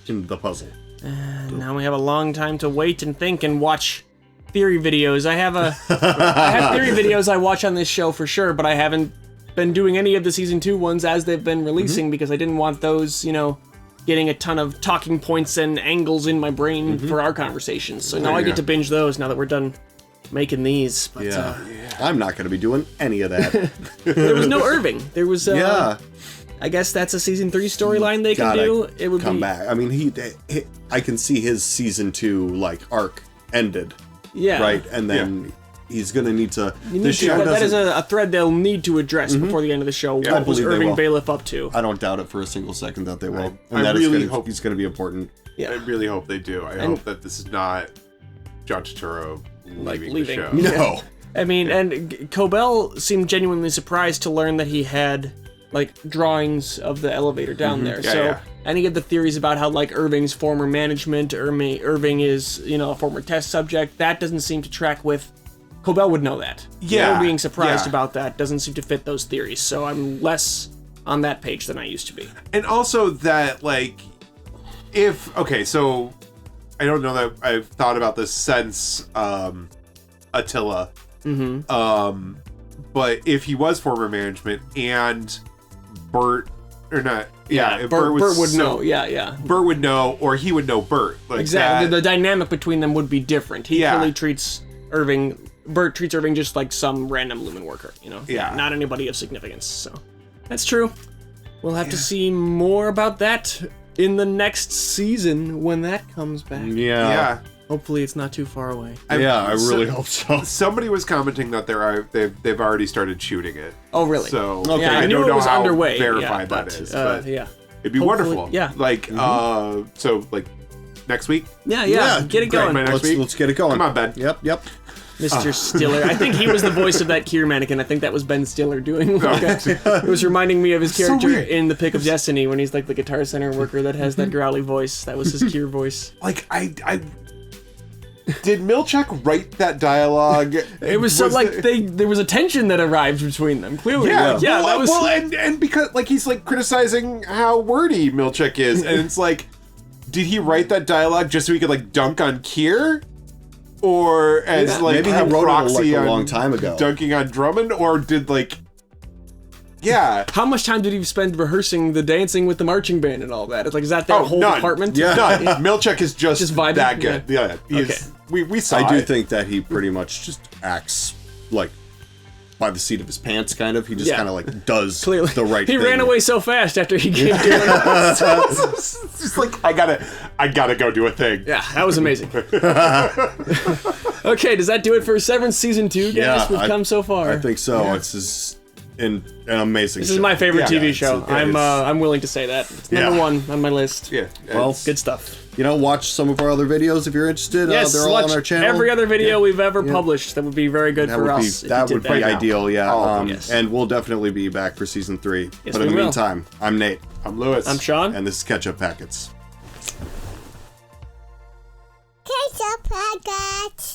Speaker 2: in the puzzle.
Speaker 4: And now we have a long time to wait and think and watch theory videos. I have theory videos I watch on this show for sure, but I haven't been doing any of the season 2 ones as they've been releasing because I didn't want those, getting a ton of talking points and angles in my brain for our conversations. So now I get to binge those now that we're done making these. But,
Speaker 2: I'm not going to be doing any of that.
Speaker 4: There was no Irving. There was I guess that's a season 3 storyline they can do. It would
Speaker 2: come back. I mean, I can see his season 2 arc ended.
Speaker 4: Yeah.
Speaker 2: Right, and then he's gonna need to.
Speaker 4: That is a thread they'll need to address before the end of the show.
Speaker 2: Yeah,
Speaker 4: what was Irving Bailiff up to?
Speaker 2: I don't doubt it for a single second that they will.
Speaker 11: I really hope
Speaker 2: he's gonna be important.
Speaker 11: I really hope they do. I hope that this is not John Turturro leaving the show.
Speaker 2: No.
Speaker 4: I mean, and Cobell seemed genuinely surprised to learn that he had drawings of the elevator down there. So any of the theories about how Irving's former management, Irving is a former test subject, that doesn't seem to track with. Cobell would know that. Being surprised about that doesn't seem to fit those theories. So I'm less on that page than I used to be.
Speaker 11: And also that so I don't know that I've thought about this since Attila. But if he was former management and Bert or not, if
Speaker 4: Bert would know.
Speaker 11: Bert would know, or he would know Bert.
Speaker 4: Exactly. The dynamic between them would be different. He clearly treats Irving. Bert treats Irving just like some random Lumen worker. Not anybody of significance. So that's true. We'll have to see more about that in the next season when that comes back.
Speaker 2: Yeah.
Speaker 4: Hopefully it's not too far away.
Speaker 2: I really hope so.
Speaker 11: Somebody was commenting that they've already started shooting it.
Speaker 4: Oh, really?
Speaker 11: So
Speaker 4: I
Speaker 11: don't
Speaker 4: knew it
Speaker 11: know
Speaker 4: was
Speaker 11: how
Speaker 4: underway.
Speaker 11: verified that is. But it'd be
Speaker 4: Hopefully,
Speaker 11: wonderful.
Speaker 4: Yeah.
Speaker 11: So next week.
Speaker 4: Yeah. Get it going.
Speaker 2: Let's get it going.
Speaker 11: Come on, Ben.
Speaker 2: Yep.
Speaker 4: Mr. Stiller. I think he was the voice of that Kier mannequin. I think that was Ben Stiller doing it was reminding me of his character in The Pick of Destiny when he's like the Guitar Center worker that has that growly voice. That was his Kier voice.
Speaker 11: Like, I did Milchek write that dialogue?
Speaker 4: It was so like there was a tension that arrived between them. Clearly,
Speaker 11: yeah,
Speaker 4: that was
Speaker 11: and because like he's like criticizing how wordy Milchek is, and it's like, did he write that dialogue just so he could like dunk on Kier? Or as like
Speaker 2: maybe he
Speaker 11: a
Speaker 2: wrote
Speaker 11: proxy
Speaker 2: it like a long time ago,
Speaker 11: dunking on Drummond, or did like, yeah.
Speaker 4: How much time did he spend rehearsing the dancing with the marching band and all that? It's like, is that their whole department?
Speaker 2: Yeah,
Speaker 11: none. Milchek is just
Speaker 4: vibing?
Speaker 11: that good. Yeah,
Speaker 4: Okay.
Speaker 11: We saw.
Speaker 2: I do
Speaker 11: it.
Speaker 2: think that he pretty much just acts like by the seat of his pants, kind of. He just kind of like does the right thing.
Speaker 4: He ran away so fast after he came doing it.
Speaker 11: It's just like, I gotta go do a thing.
Speaker 4: Yeah, that was amazing. Okay, does that do it for Severance Season 2, guys? We've come so far.
Speaker 2: I think so. Yeah. It's just an amazing
Speaker 4: This
Speaker 2: show.
Speaker 4: is my favorite TV show. I'm willing to say that. It's number one on my list.
Speaker 11: Yeah.
Speaker 2: Well,
Speaker 4: good stuff.
Speaker 2: You know, watch some of our other videos if you're interested.
Speaker 4: Yes,
Speaker 2: they're all
Speaker 4: watch
Speaker 2: on our channel.
Speaker 4: every other video we've ever published. That would be very good for us.
Speaker 2: That would be ideal, yeah.
Speaker 4: Yes.
Speaker 2: And we'll definitely be back for Season 3.
Speaker 4: Yes,
Speaker 2: but in
Speaker 4: we
Speaker 2: the
Speaker 4: will.
Speaker 2: meantime, I'm Nate.
Speaker 11: I'm Lewis.
Speaker 4: I'm Sean.
Speaker 2: And this is Ketchup Packets.
Speaker 16: Ketchup Packets.